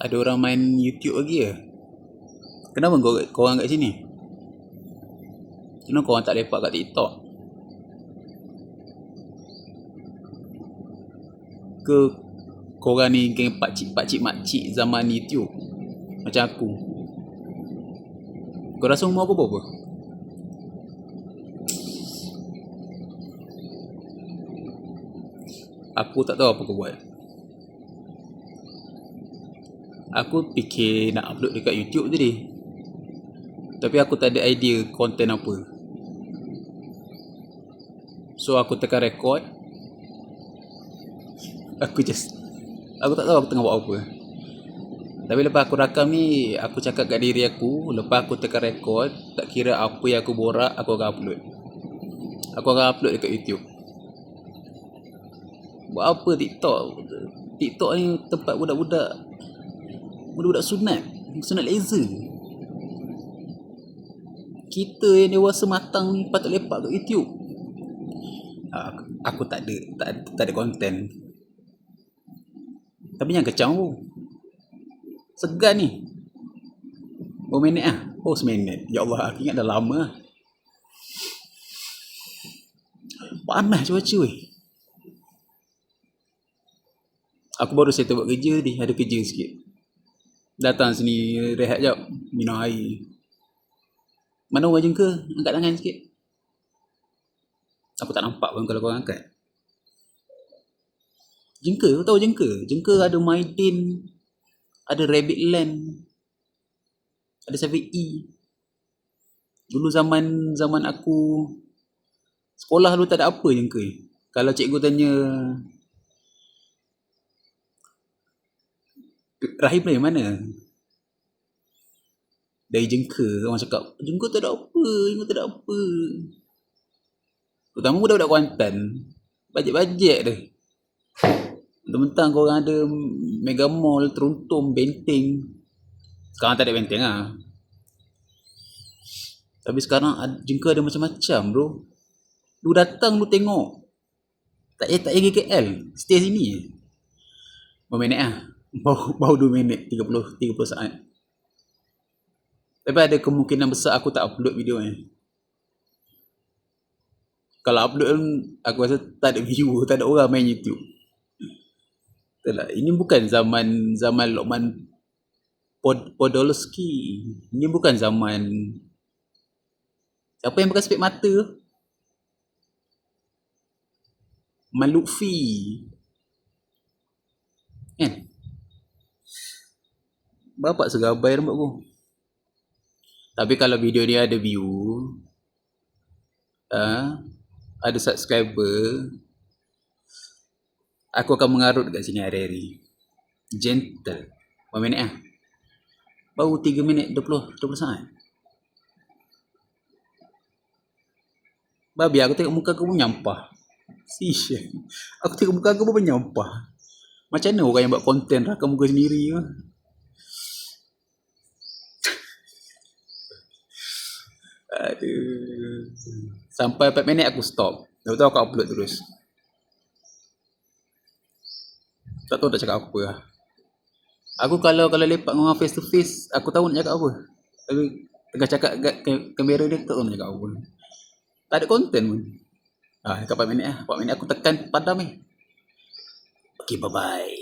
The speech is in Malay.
Ada orang main YouTube lagi ya? Kenapa korang kat sini? Kenapa korang tak lepak kat TikTok? Ke korang ni geng pakcik makcik zaman YouTube macam aku? Kau rasa umur aku berapa? Aku tak tahu apa kau buat. Aku fikir nak upload dekat YouTube tadi, tapi aku tak ada idea konten apa. So aku tekan record. Aku tak tahu aku tengah buat apa. Tapi lepas aku rakam ni, aku cakap kat diri aku, lepas aku tekan record, tak kira apa yang aku borak, aku akan upload. Aku akan upload dekat YouTube. Buat apa TikTok? TikTok ni tempat budak-budak sunat laser. Kita yang dewasa matang ni patut lepak kat YouTube. Aku tak ada konten. Tapi yang kecam tu. Segan ni. Berapa minit lah? Oh, 9 minit. Ya Allah, aku ingat dah lama lah. Panas cuaca weh. Aku baru settle buat kerja ni. Ada kerja sikit. Datang sini rehat jap. Minum air. Mana orang jengka? Angkat tangan sikit. Aku tak nampak pun kalau korang angkat. Jengka, kau tahu jengka? Jengka ada Maidin, ada Rabbit Land, ada 7E. Dulu zaman aku sekolah dulu tak ada apa jengka. Kalau cikgu tanya Rahim dari mana? Dari jengka. Orang cakap jengka tak ada apa. Terutama budak-budak Kuantan, bajet-bajet dia. Mentang-mentang korang ada Mega Mall, Teruntum, Benteng. Sekarang tak ada Benteng lah. Tapi sekarang jengka ada macam-macam bro. Lu datang lu tengok. Tak payah pergi KL. Stay sini. Berapa minit lah? Baru 2 minit 30 saat. Tapi ada kemungkinan besar aku tak upload video ni. Kalau upload aku rasa tak ada view, tak ada orang main YouTube. Itulah, ini bukan zaman Lokman Podolski. Ini bukan zaman siapa yang pakai spek mata? Malutfi. Kan? Bapak segabai rambut aku. Tapi kalau video dia ada view, ada subscriber, aku akan mengarut kat sini hari-hari. Gentle. Berapa minit lah? Baru 3 minit 20 saat. Babi, aku tengok muka aku pun nyampah. Aku tengok muka aku pun nyampah. Macam mana orang yang buat konten rakam muka sendiri lah. Aduh. Sampai 4 minit aku stop. Lepas tu aku upload terus. Tak tahu nak cakap apa lah. Aku kalau lepak dengan orang face to face, aku tahu nak cakap apa. Tapi tengah cakap kat kamera dia, tak tahu nak cakap apa. Tak ada konten pun. Dekat 4 minit lah. 4 minit aku tekan padam ni. Okay, bye-bye.